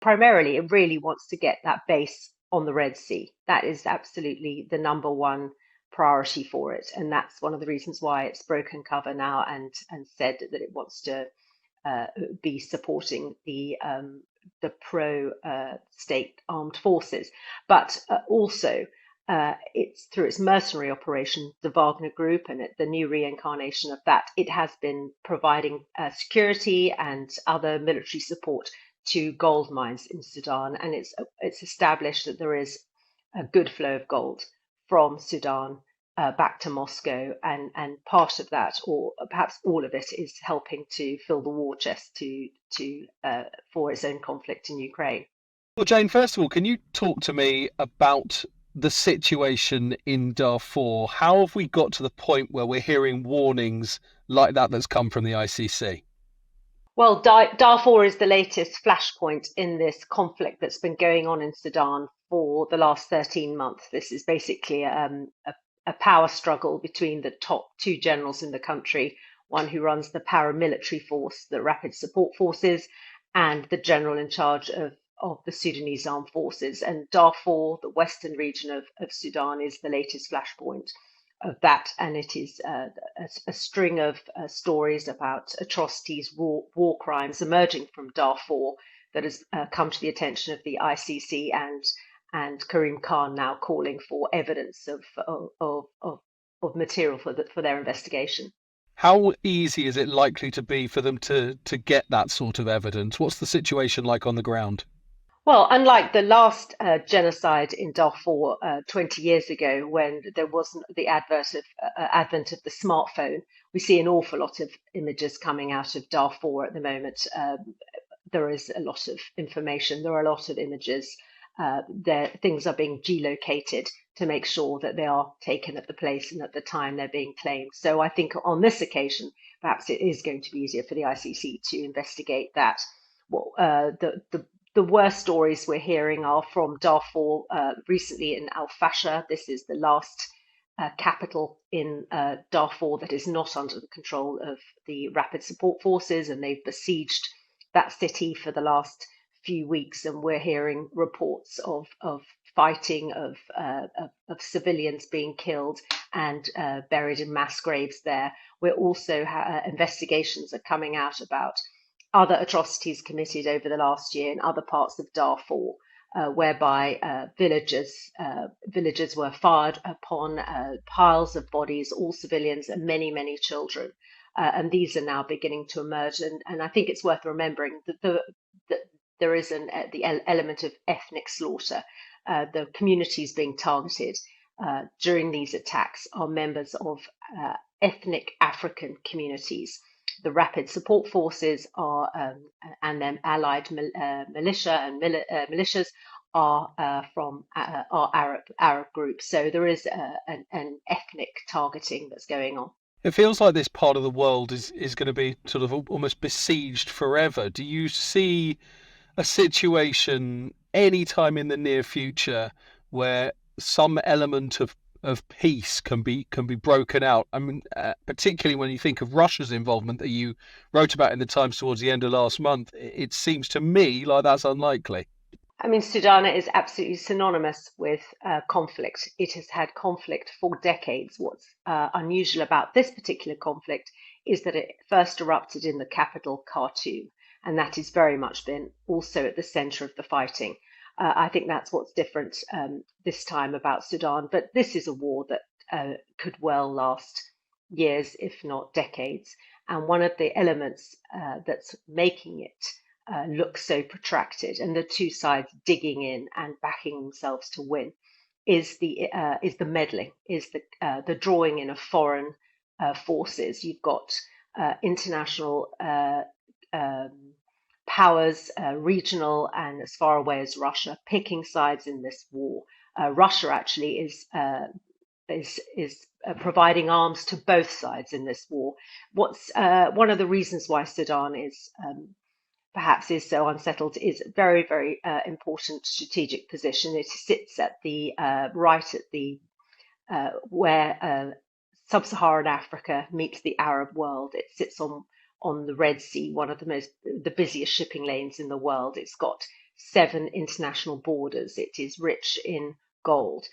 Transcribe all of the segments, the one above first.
primarily, it really wants to get that base on the Red Sea. That is absolutely the number one priority for it, and that's one of the reasons why it's broken cover now and said that it wants to be supporting the pro state armed forces, but also it's through its mercenary operation, the Wagner Group, and the new reincarnation of that. It has been providing security and other military support to gold mines in Sudan, and it's established that there is a good flow of gold from Sudan back to Moscow, and part of that, or perhaps all of it, is helping to fill the war chest to for its own conflict in Ukraine. Well, Jane, first of all, can you talk to me about the situation in Darfur? How have we got to the point where we're hearing warnings like that that's come from the ICC? Well, Darfur is the latest flashpoint in this conflict that's been going on in Sudan for the last 13 months. This is basically a power struggle between the top two generals in the country, one who runs the paramilitary force, the Rapid Support Forces, and the general in charge of the Sudanese armed forces. And Darfur, the western region of Sudan, is the latest flashpoint of that, and it is a string of stories about atrocities, war crimes emerging from Darfur that has come to the attention of the ICC, and Karim Khan now calling for evidence of material for their investigation. How easy is it likely to be for them to get that sort of evidence? What's the situation like on the ground? Well, unlike the last genocide in Darfur 20 years ago, when there wasn't the advent of the smartphone, we see an awful lot of images coming out of Darfur at the moment. There is a lot of information. There are a lot of images. Things are being geolocated to make sure that they are taken at the place and at the time they're being claimed. So I think on this occasion, perhaps it is going to be easier for the ICC to investigate that. Well, the worst stories we're hearing are from Darfur, recently in Al Fasher. This is the last capital in Darfur that is not under the control of the Rapid Support Forces, and they've besieged that city for the last few weeks. And we're hearing reports of fighting, of civilians being killed and buried in mass graves there. We're also investigations are coming out about other atrocities committed over the last year in other parts of Darfur, whereby villagers were fired upon, piles of bodies, all civilians, and many children. And these are now beginning to emerge. And I think it's worth remembering that there is the element of ethnic slaughter. The communities being targeted during these attacks are members of ethnic African communities. The Rapid Support Forces are and then allied militia and militias are from are Arab groups. So there is an ethnic targeting that's going on. It feels like this part of the world is going to be sort of almost besieged forever. Do you see a situation anytime in the near future where some element of peace can be broken out? I mean, particularly when you think of Russia's involvement that you wrote about in the Times towards the end of last month, it seems to me like that's unlikely. I mean, Sudan is absolutely synonymous with conflict. It has had conflict for decades. What's unusual about this particular conflict is that it first erupted in the capital, Khartoum, and that has very much been also at the center of the fighting. I think that's what's different this time about Sudan. But this is a war that could well last years, if not decades. And one of the elements that's making it look so protracted, and the two sides digging in and backing themselves to win, is the meddling, is the drawing in of foreign forces. You've got international um, powers, regional and as far away as Russia, picking sides in this war. Russia actually is providing arms to both sides in this war. What's one of the reasons why Sudan is perhaps is so unsettled is a very important strategic position. It sits at the right at the where sub-Saharan Africa meets the Arab world. It sits on the Red Sea, one of the busiest shipping lanes in the world. It's got 7 international borders. It is rich in gold.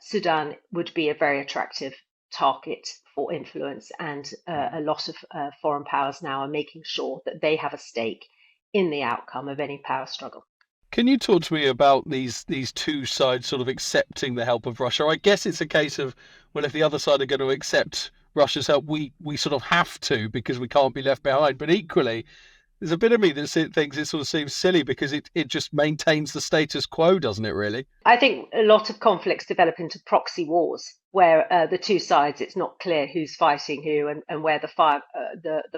Sudan would be a very attractive target for influence, and a lot of foreign powers now are making sure that they have a stake in the outcome of any power struggle. Can you talk to me about these two sides sort of accepting the help of Russia? I guess it's a case of, well, if the other side are going to accept Russia's help, we sort of have to because we can't be left behind. But equally, there's a bit of me that thinks it sort of seems silly because it just maintains the status quo, doesn't it, really? I think a lot of conflicts develop into proxy wars, where the two sides, it's not clear who's fighting who, and where the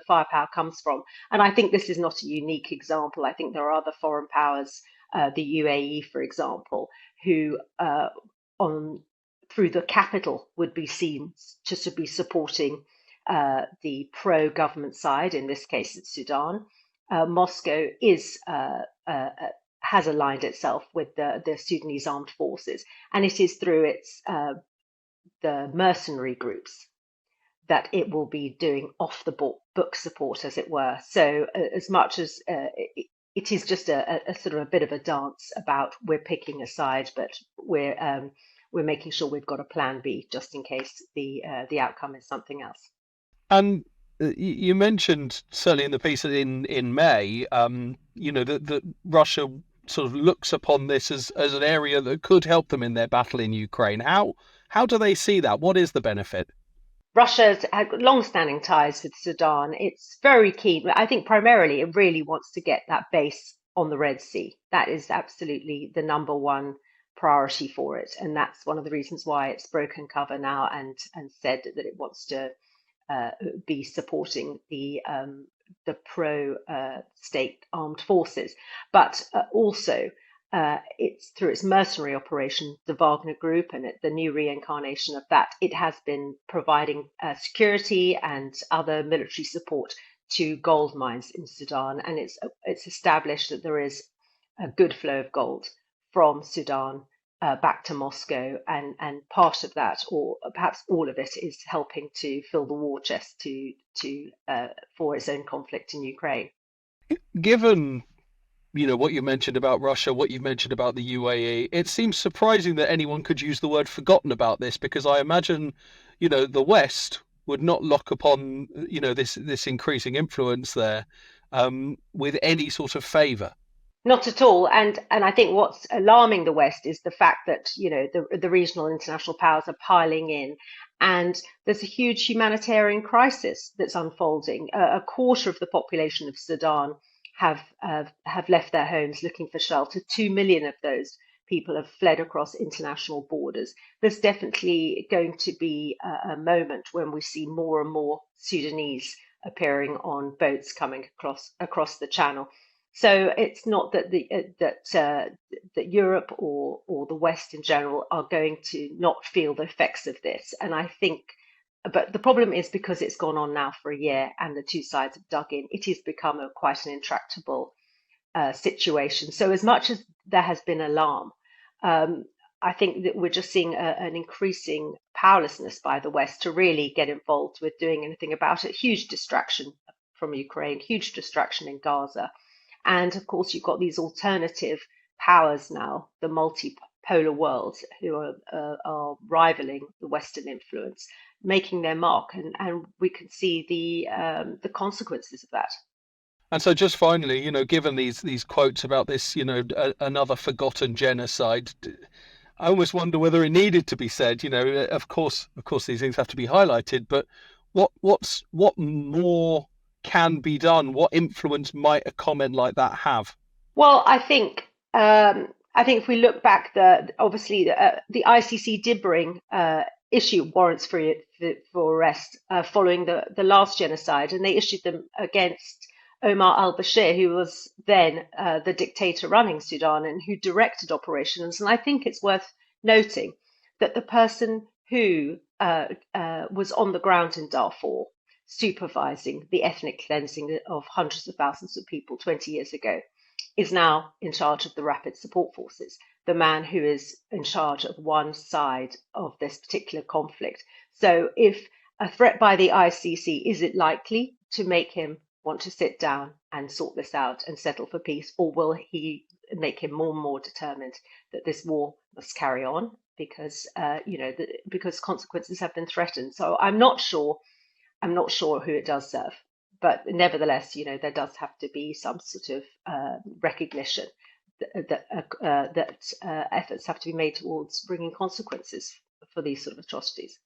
firepower comes from. And I think this is not a unique example. I think there are other foreign powers, the UAE, for example, who on through the capital would be seen to be supporting the pro-government side. In this case, it's Sudan. Moscow is has aligned itself with the Sudanese armed forces, and it is through its the mercenary groups that it will be doing off the book support, as it were. So as much as it is just a sort of a bit of a dance about we're picking a side, but we're making sure we've got a plan B just in case the outcome is something else. And you mentioned certainly in the piece in May, that Russia sort of looks upon this as an area that could help them in their battle in Ukraine. How do they see that? What is the benefit? Russia's had long-standing ties with Sudan. It's very keen. I think primarily it really wants to get that base on the Red Sea. That is absolutely the number one priority for it, and that's one of the reasons why it's broken cover now and said that it wants to be supporting the pro state armed forces, but also it's through its mercenary operation, the Wagner Group, and the new reincarnation of that. It has been providing security and other military support to gold mines in Sudan, and it's established that there is a good flow of gold from Sudan back to Moscow, and part of that, or perhaps all of it, is helping to fill the war chest to for its own conflict in Ukraine. Given what you mentioned about Russia, what you mentioned about the UAE, it seems surprising that anyone could use the word forgotten about this because I imagine, the West would not look upon, this increasing influence there with any sort of favour. Not at all. And I think what's alarming the West is the fact that, the regional international powers are piling in. And there's a huge humanitarian crisis that's unfolding. A quarter of the population of Sudan have left their homes looking for shelter. 2 million of those people have fled across international borders. There's definitely going to be a moment when we see more and more Sudanese appearing on boats coming across the channel. So it's not that that Europe or the West in general are going to not feel the effects of this. And I think, but the problem is because it's gone on now for a year and the two sides have dug in, it has become quite an intractable situation. So as much as there has been alarm, I think that we're just seeing an increasing powerlessness by the West to really get involved with doing anything about it. Huge distraction from Ukraine, huge distraction in Gaza. And of course, you've got these alternative powers now, the multipolar world, who are rivaling the Western influence, making their mark, and we can see the consequences of that. And so, just finally, given these quotes about this, another forgotten genocide, I almost wonder whether it needed to be said. Of course, these things have to be highlighted. But what more can be done? What influence might a comment like that have? Well, I think if we look back, obviously the ICC did bring issue warrants for arrest following the last genocide, and they issued them against Omar al-Bashir, who was then the dictator running Sudan and who directed operations. And I think it's worth noting that the person who was on the ground in Darfur supervising the ethnic cleansing of hundreds of thousands of people 20 years ago is now in charge of the rapid support forces, the man who is in charge of one side of this particular conflict. So if a threat by the ICC, is it likely to make him want to sit down and sort this out and settle for peace, or will he make him more and more determined that this war must carry on because because consequences have been threatened. So I'm not sure who it does serve, but nevertheless, there does have to be some sort of recognition that efforts have to be made towards bringing consequences for these sort of atrocities.